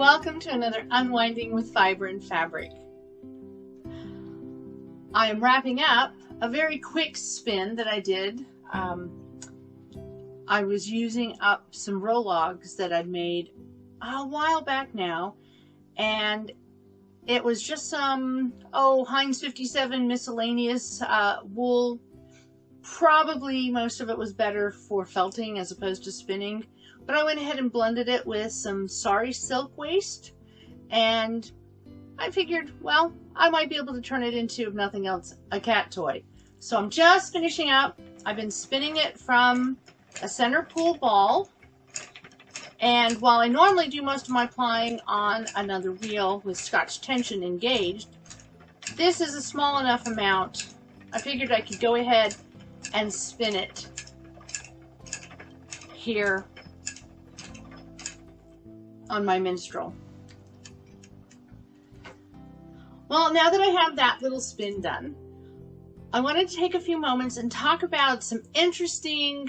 Welcome to another Unwinding with Fiber and Fabric. I am wrapping up a very quick spin that I did. I was using up some Rologs that I'd made a while back now, and it was just some Heinz 57 miscellaneous wool. Probably most of it was better for felting as opposed to spinning, but I went ahead and blended it with some sari silk waste, and I figured, well, I might be able to turn it into, if nothing else, a cat toy. So I'm just finishing up. I've been spinning it from a center pool ball, and while I normally do most of my plying on another reel with Scotch tension engaged, this is a small enough amount. I figured I could go ahead and spin it here on my minstrel. Well, now that I have that little spin done, I wanted to take a few moments and talk about some interesting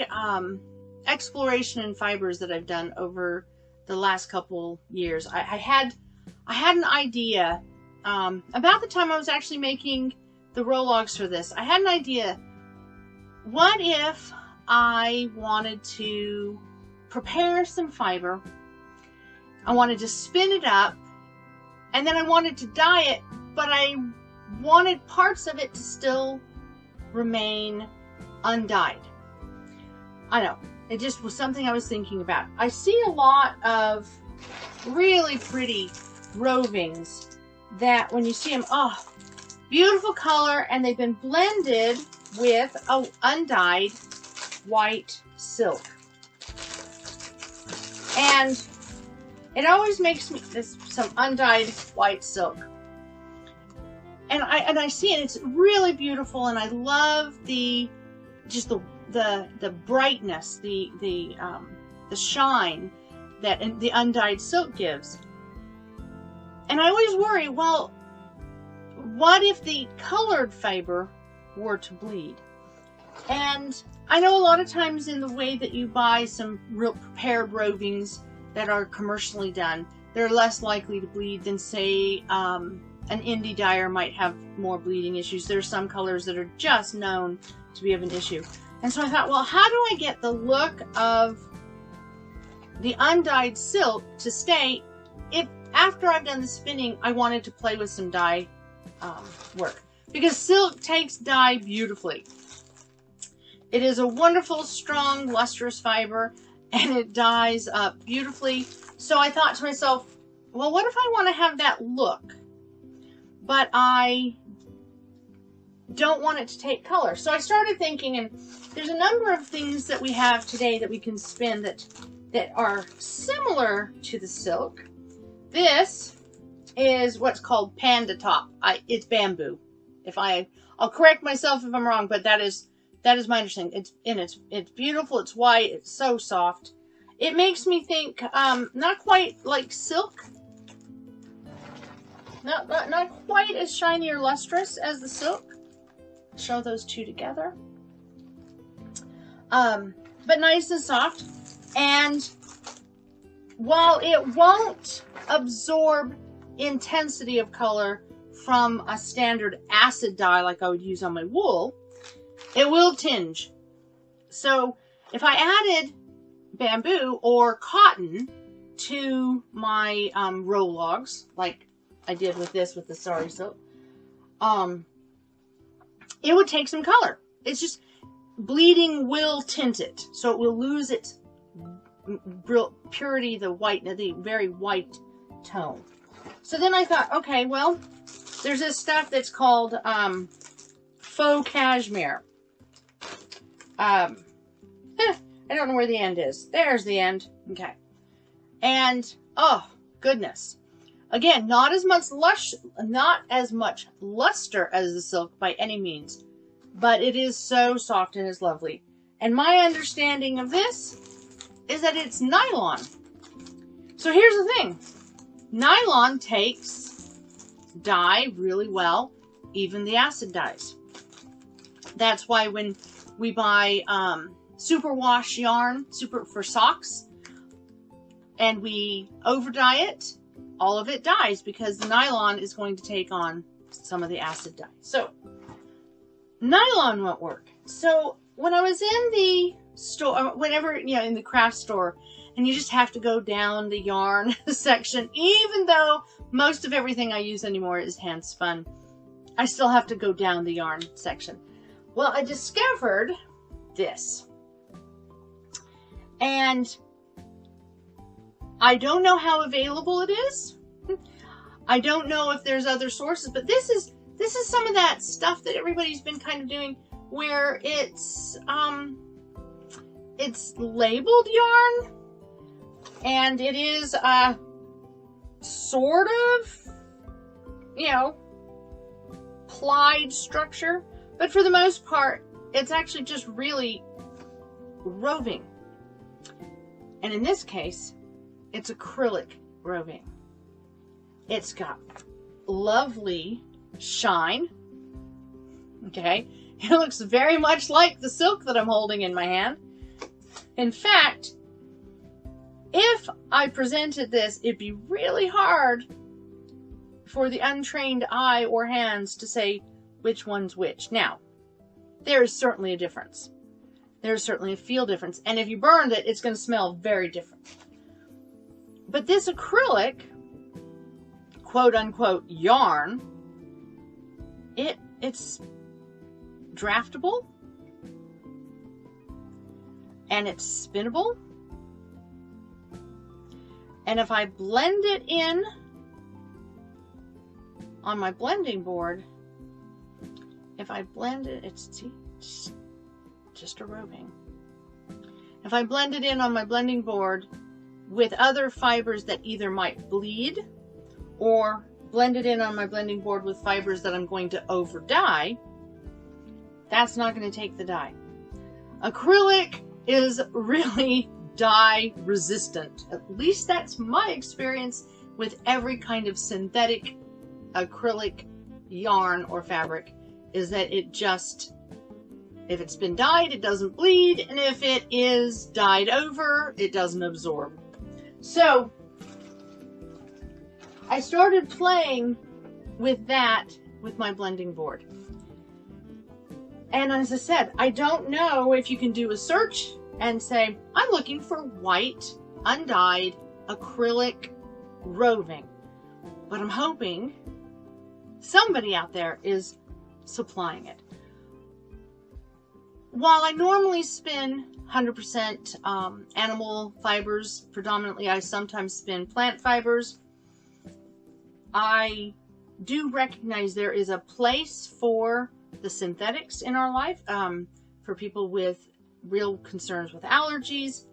exploration in fibers that I've done over the last couple years. I had an idea about the time I was actually making the Rologs for this. I had an idea. What if I wanted to prepare some fiber, I wanted to spin it up, and then I wanted to dye it, but I wanted parts of it to still remain undyed. I know, it just was something I was thinking about. I see a lot of really pretty rovings that when you see them, oh, beautiful color, and they've been blended with undyed white silk. And it always makes me some undyed white silk. And I see it, it's really beautiful, and I love the brightness, the shine that the undyed silk gives. And I always worry, well, what if the colored fiber were to bleed? And I know a lot of times in the way that you buy some real prepared rovings that are commercially done, they're less likely to bleed than, say, an indie dyer might have more bleeding issues. There's some colors that are just known to be of an issue. And so I thought, well, how do I get the look of the undyed silk to stay if after I've done the spinning I wanted to play with some dye work? Because silk takes dye beautifully. It is a wonderful, strong, lustrous fiber, and it dyes up beautifully. So I thought to myself, well, what if I want to have that look, but I don't want it to take color? So I started thinking, and there's a number of things that we have today that we can spin that are similar to the silk. This is what's called panda top. It's bamboo. I'll correct myself if I'm wrong, but that is my understanding. It's beautiful. It's white. It's so soft. It makes me think not quite like silk. Not quite as shiny or lustrous as the silk. Show those two together. But nice and soft. And while it won't absorb intensity of color from a standard acid dye like I would use on my wool, it will tinge. So if I added bamboo or cotton to my Rologs, like I did with the sari silk, it would take some color. It's just bleeding will tint it, so it will lose its purity, the very white tone. So then I thought, okay, well, there's this stuff that's called faux cashmere. I don't know where the end is. There's the end. Okay. And oh goodness, again, not as much luster as the silk by any means, but it is so soft and is lovely. And my understanding of this is that it's nylon. So here's the thing. Nylon takes dye really well, even the acid dyes. That's why when we buy superwash yarn for socks and we over dye it, all of it dyes because the nylon is going to take on some of the acid dye. So nylon won't work. So when I was in the store, whenever, in the craft store, and you just have to go down the yarn section, even though most of everything I use anymore is hand spun, I still have to go down the yarn section. Well, I discovered this, and I don't know how available it is. I don't know if there's other sources, but this is some of that stuff that everybody's been kind of doing, where it's labeled yarn, and it is sort of, plied structure, but for the most part, it's actually just really roving. And in this case, it's acrylic roving. It's got lovely shine. Okay, it looks very much like the silk that I'm holding in my hand. In fact, if I presented this, it'd be really hard for the untrained eye or hands to say which one's which. Now, there is certainly a difference. There's certainly a feel difference. And if you burned it, it's going to smell very different. But this acrylic, quote unquote, yarn, it's draftable, and it's spinnable. And if I blend it in on my blending board, if I blend it, it's just a roving. If I blend it in on my blending board with other fibers that either might bleed, or blend it in on my blending board with fibers that I'm going to over dye, that's not going to take the dye. Acrylic is really dye resistant. At least that's my experience with every kind of synthetic acrylic yarn or fabric, is that it just, if it's been dyed, it doesn't bleed, and if it is dyed over, it doesn't absorb. So I started playing with that with my blending board. And as I said, I don't know if you can do a search and say, I'm looking for white, undyed, acrylic roving. But I'm hoping somebody out there is supplying it. While I normally spin 100% animal fibers, predominantly I sometimes spin plant fibers, I do recognize there is a place for the synthetics in our life, for people with real concerns with allergies.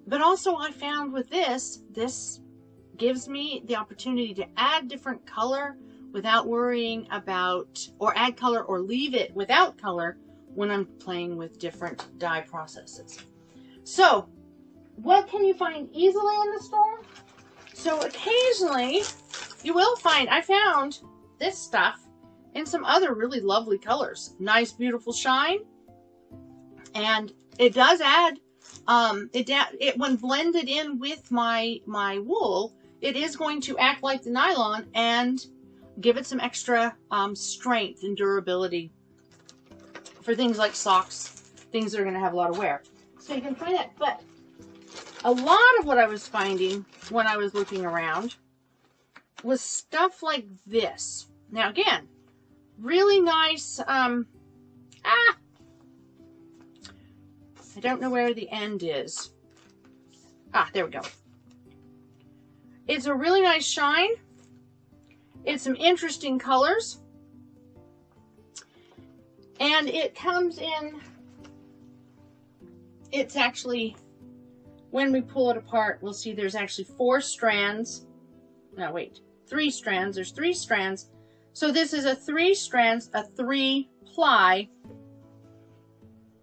But also I found with this gives me the opportunity to add different color without worrying about, or add color or leave it without color when I'm playing with different dye processes. So what can you find easily in the store? So occasionally you will find, I found this stuff in some other really lovely colors. Nice, beautiful shine. And it does add, when blended in with my wool, it is going to act like the nylon and give it some extra strength and durability for things like socks, things that are going to have a lot of wear. So you can find that. But a lot of what I was finding when I was looking around was stuff like this. Now again, really nice, I don't know where the end is. There we go. It's a really nice shine. It's some interesting colors. And it comes in, it's actually, when we pull it apart, we'll see there's actually 4 strands. No, wait, 3 strands. There's 3 strands. So this is a 3 strands, a 3 ply,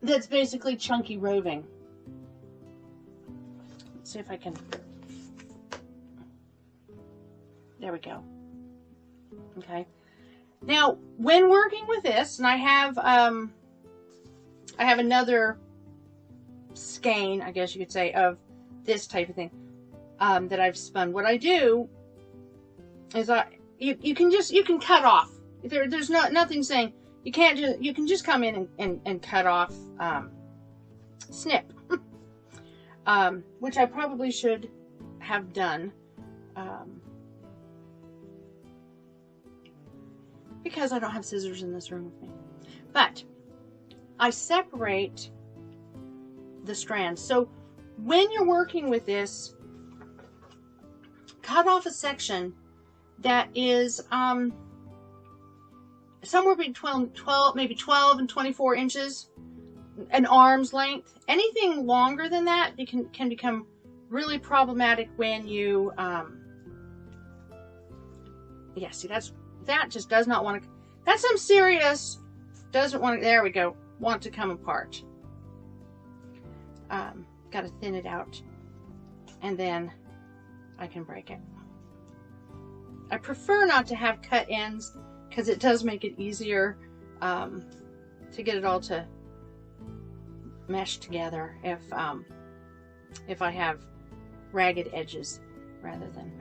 that's basically chunky roving. Let's see if I can, there we go. Okay. Now, when working with this, and I have another skein, I guess you could say, of this type of thing. that I've spun. What I do is you can cut off. There's nothing saying you can't just, you can just come in and cut off, snip, which I probably should have done, because I don't have scissors in this room with me. But I separate the strands. So when you're working with this, cut off a section that is somewhere between 12 and 24 inches, an arm's length. Anything longer than that can become really problematic when you yeah, see, that just does not want to, that's some serious, doesn't want to, there we go, want to come apart. Got to thin it out, and then I can break it. I prefer not to have cut ends because it does make it easier to get it all to mesh together if I have ragged edges rather than,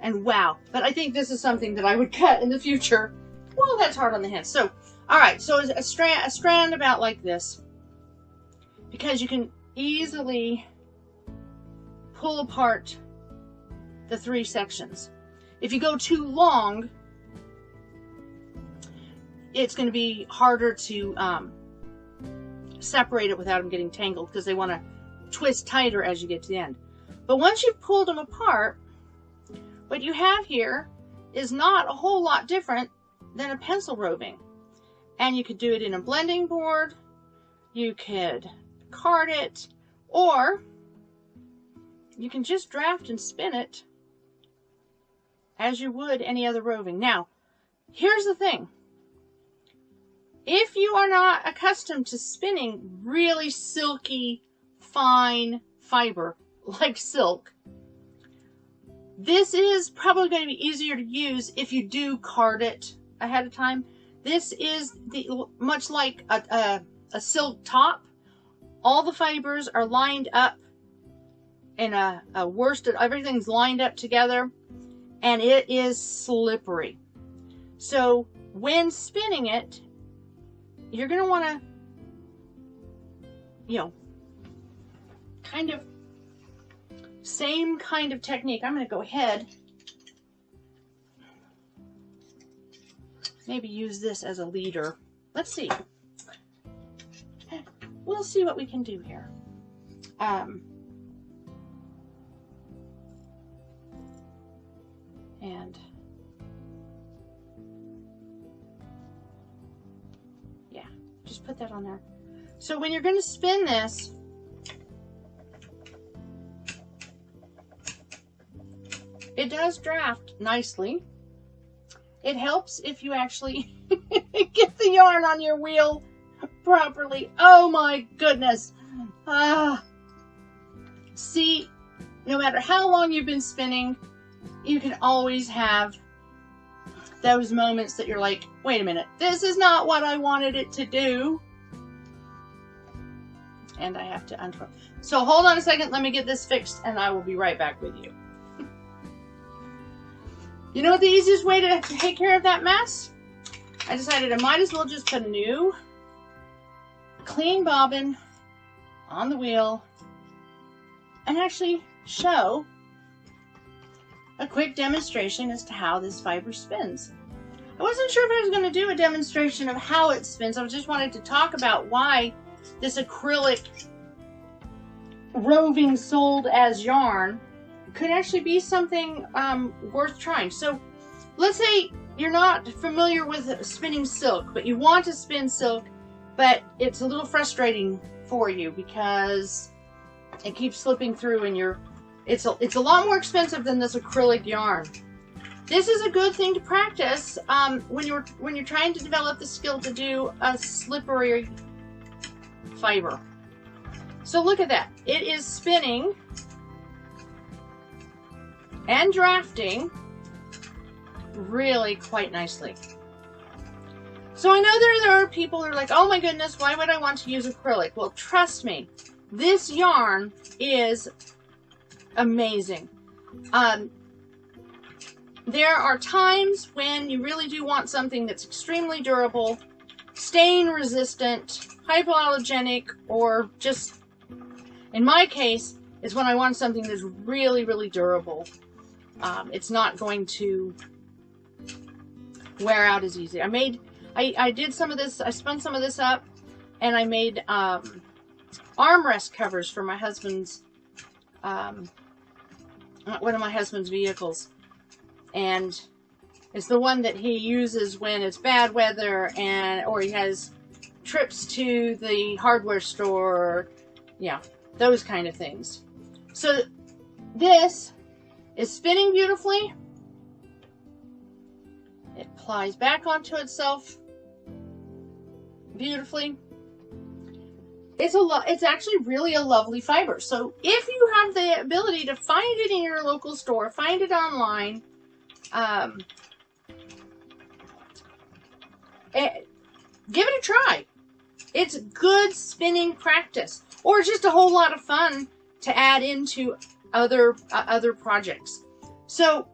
and wow, but I think this is something that I would cut in the future. Well, that's hard on the hands. So, all right, so a strand about like this, because you can easily pull apart the 3 sections. If you go too long, it's going to be harder to separate it without them getting tangled, because they want to twist tighter as you get to the end. But once you've pulled them apart, what you have here is not a whole lot different than a pencil roving. And you could do it in a blending board, you could card it, or you can just draft and spin it as you would any other roving. Now, here's the thing. If you are not accustomed to spinning really silky, fine fiber like silk, this is probably going to be easier to use if you do card it ahead of time. This is much like a silk top. All the fibers are lined up in a worsted, everything's lined up together, and it is slippery. So when spinning it, you're going to want to, you know, kind of same kind of technique. I'm going to go ahead, maybe use this as a leader. Let's see. We'll see what we can do here. And yeah, just put that on there. So when you're going to spin this, it does draft nicely. It helps if you actually get the yarn on your wheel properly. Oh my goodness. See, no matter how long you've been spinning, you can always have those moments that you're like, wait a minute, this is not what I wanted it to do. And I have to untwist. So hold on a second, let me get this fixed and I will be right back with you. You know what the easiest way to take care of that mess? I decided I might as well just put a new clean bobbin on the wheel and actually show a quick demonstration as to how this fiber spins. I wasn't sure if I was going to do a demonstration of how it spins. I just wanted to talk about why this acrylic roving sold as yarn could actually be something worth trying. So let's say you're not familiar with spinning silk, but you want to spin silk, but it's a little frustrating for you because it keeps slipping through and it's a lot more expensive than this acrylic yarn. This is a good thing to practice when you're trying to develop the skill to do a slippery fiber. So look at that. It is spinning and drafting really quite nicely. So I know there are people who are like, oh my goodness, why would I want to use acrylic? Well, trust me, this yarn is amazing. There are times when you really do want something that's extremely durable, stain resistant, hypoallergenic, or just, in my case, is when I want something that's really, really durable. It's not going to wear out as easy. I did some of this, I spun some of this up, and I made armrest covers for my husband's, one of my husband's vehicles. And it's the one that he uses when it's bad weather or he has trips to the hardware store, yeah, those kind of things. So this is spinning beautifully. It plies back onto itself beautifully. It's actually really a lovely fiber. So if you have the ability to find it in your local store, find it online, give it a try. It's good spinning practice, or just a whole lot of fun to add into other projects. So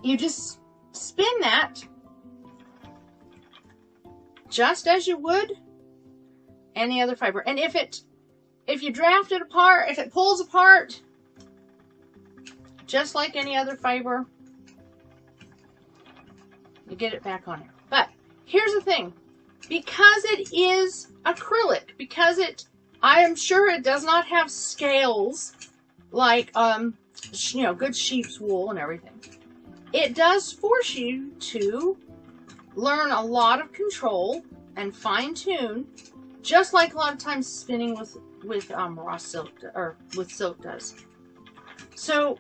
you just spin that just as you would any other fiber. And if you draft it apart, if it pulls apart, just like any other fiber, you get it back on it. But here's the thing, because it is acrylic, because I am sure it does not have scales like, you know, good sheep's wool and everything. It does force you to learn a lot of control and fine tune, just like a lot of times spinning with raw silk, or with silk does. So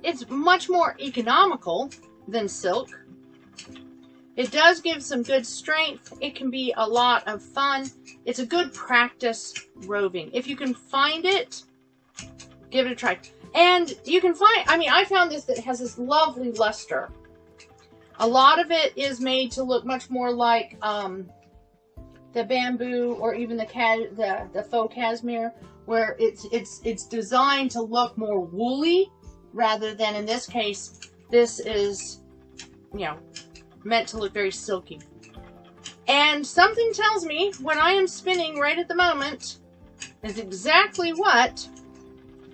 it's much more economical than silk. It does give some good strength. It can be a lot of fun. It's a good practice roving. If you can find it, give it a try. And you can find, I mean, I found this that has this lovely luster. A lot of it is made to look much more like the bamboo, or even the faux cashmere, where it's designed to look more woolly rather than, in this case, this is, you know, meant to look very silky. And something tells me when I am spinning right at the moment is exactly what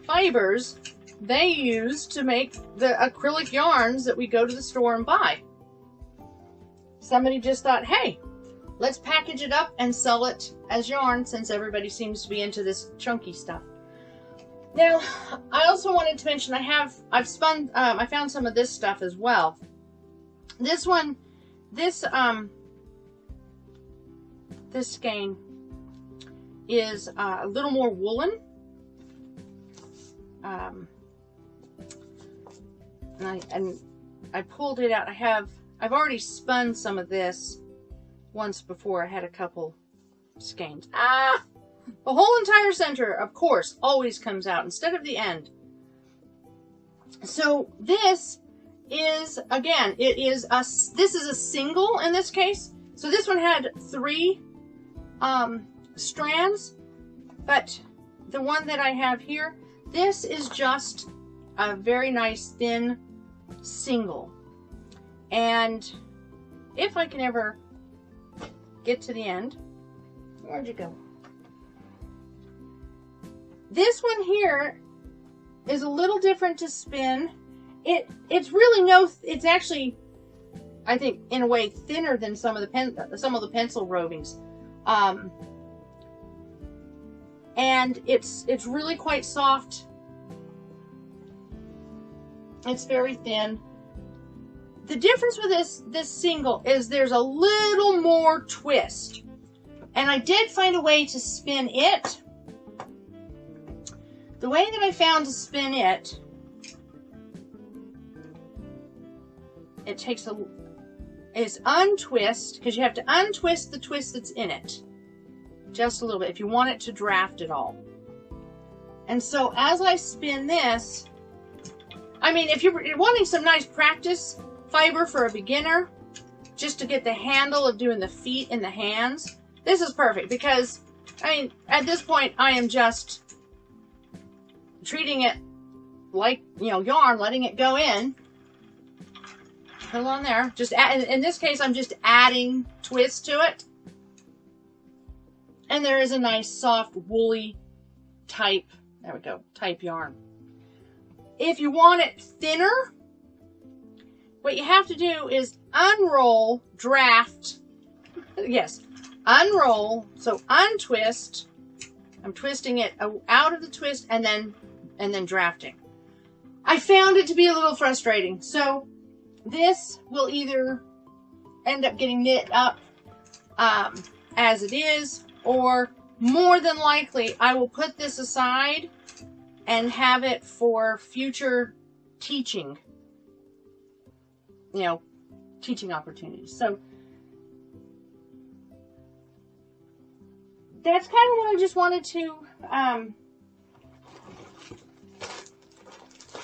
fibers they use to make the acrylic yarns that we go to the store and buy. Somebody just thought, hey, let's package it up and sell it as yarn, since everybody seems to be into this chunky stuff. Now, I also wanted to mention I found some of this stuff as well. This one, this skein is a little more woolen. And I pulled it out. I've already spun some of this once before. I had a couple skeins. The whole entire center, of course, always comes out instead of the end. So this is, again, this is a single in this case. So this one had 3 strands, but the one that I have here, this is just a very nice thin single. And if I can ever get to the end, where'd you go? This one here is a little different to spin. It's really it's actually, I think, in a way, thinner than some of the pencil rovings, and it's really quite soft. It's very thin. The difference with this single is there's a little more twist, and I did find a way to spin it. The way that I found to spin it, it takes is untwist, because you have to untwist the twist that's in it just a little bit if you want it to draft at all. And so as I spin this, I mean, if you're wanting some nice practice fiber for a beginner, just to get the handle of doing the feet and the hands, this is perfect, because, I mean, at this point I am just treating it like, you know, yarn, letting it go in. Put it on there. Just add, in this case, I'm just adding twist to it. And there is a nice soft woolly type, there we go, type yarn. If you want it thinner, what you have to do is unroll, draft, yes, unroll, so untwist. I'm twisting it out of the twist and then drafting. I found it to be a little frustrating. So this will either end up getting knit up as it is, or more than likely I will put this aside and have it for future teaching, you know, teaching opportunities. So that's kind of what I just wanted to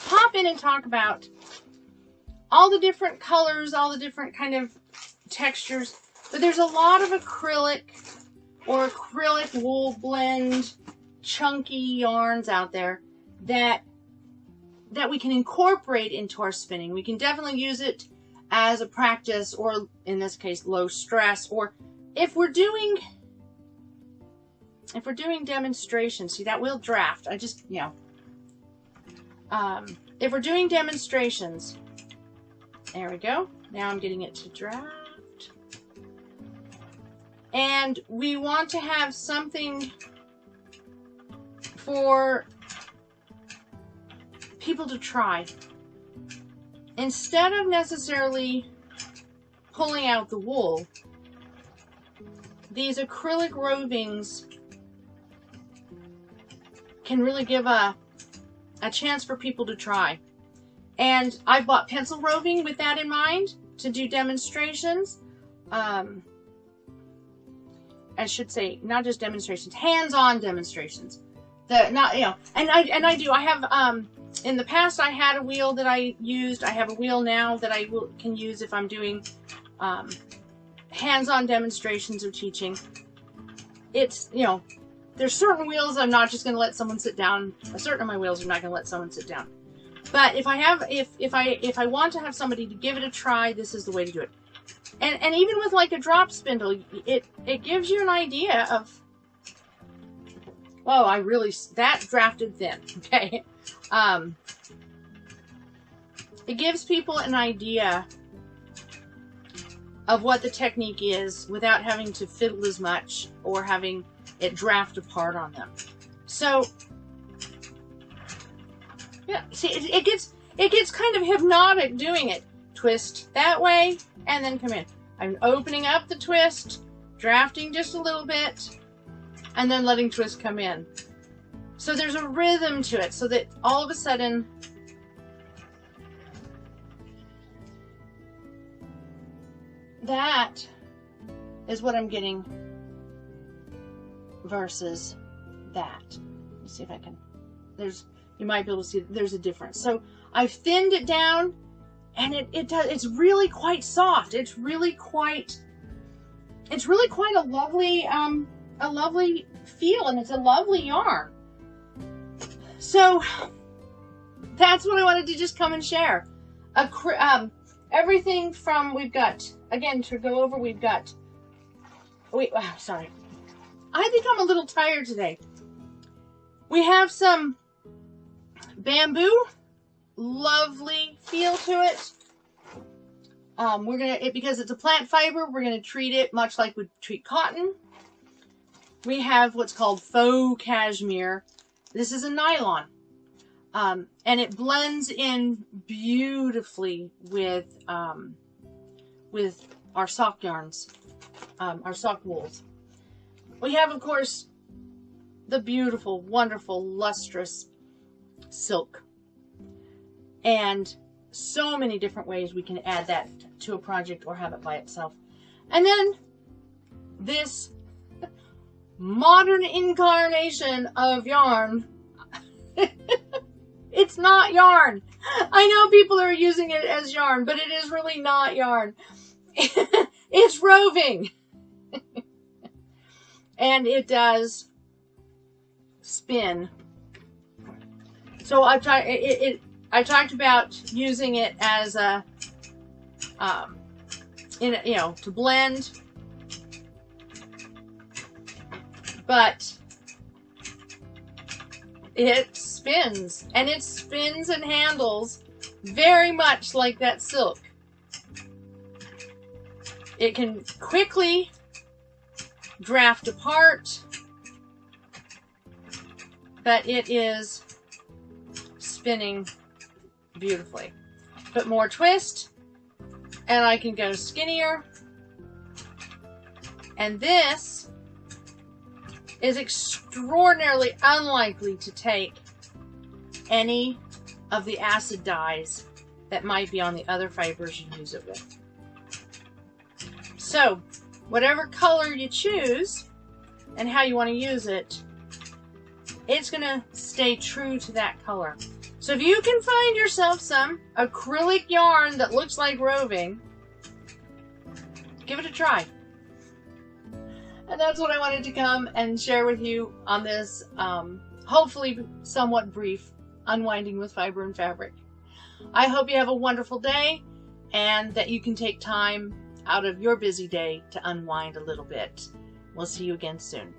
pop in and talk about. All the different colors, all the different kind of textures, but there's a lot of acrylic or acrylic wool blend chunky yarns out there that we can incorporate into our spinning. We can definitely use it as a practice, or in this case low stress, or if we're doing demonstrations. See, that will draft. I just, you know, if we're doing demonstrations, there we go. Now I'm getting it to draft. And we want to have something for people to try. Instead of necessarily pulling out the wool, these acrylic rovings can really give a chance for people to try. And I bought pencil roving with that in mind to do demonstrations. I should say, not just demonstrations, hands-on demonstrations. Not, you know, and I do. I have in the past I had a wheel that I used. I have a wheel now that I can use if I'm doing hands-on demonstrations or teaching. It's, you know, there's certain wheels I'm not just going to let someone sit down. Certain of my wheels I'm not going to let someone sit down. But if I want to have somebody to give it a try, this is the way to do it. And even with like a drop spindle, it gives you an idea of, oh, that drafted thin, okay? It gives people an idea of what the technique is without having to fiddle as much or having it draft apart on them. So, yeah, see, it gets kind of hypnotic doing it. Twist that way, and then come in. I'm opening up the twist, drafting just a little bit, and then letting twist come in. So there's a rhythm to it, so that all of a sudden, that is what I'm getting versus that. Let me see if I can, you might be able to see there's a difference. So I've thinned it down, and it's really quite soft. It's really quite a lovely feel, and it's a lovely yarn. So that's what I wanted to just come and share. Everything from, we've got, again, to go over, we've got, sorry. I think I'm a little tired today. We have some bamboo, lovely feel to it. We're gonna, because it's a plant fiber, we're gonna treat it much like we treat cotton. We have what's called faux cashmere. This is a nylon, and it blends in beautifully with our sock yarns, our sock wools. We have, of course, the beautiful, wonderful, lustrous silk. And so many different ways we can add that to a project or have it by itself. And then this modern incarnation of yarn. It's not yarn. I know people are using it as yarn, but it is really not yarn. It's roving. And it does spin So I talked about using it as a, to blend, but it spins, and it spins and handles very much like that silk. It can quickly draft apart, but it is spinning beautifully. Put more twist, and I can go skinnier. And this is extraordinarily unlikely to take any of the acid dyes that might be on the other fibers you use it with. So, whatever color you choose and how you want to use it, it's going to stay true to that color. So if you can find yourself some acrylic yarn that looks like roving, give it a try. And that's what I wanted to come and share with you on this, hopefully somewhat brief, Unwinding with Fiber and Fabric. I hope you have a wonderful day, and that you can take time out of your busy day to unwind a little bit. We'll see you again soon.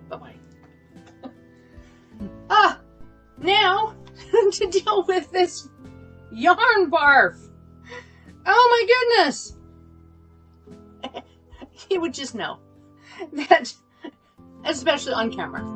Bye-bye. Now to deal with this yarn barf. Oh my goodness. You would just know that, especially on camera.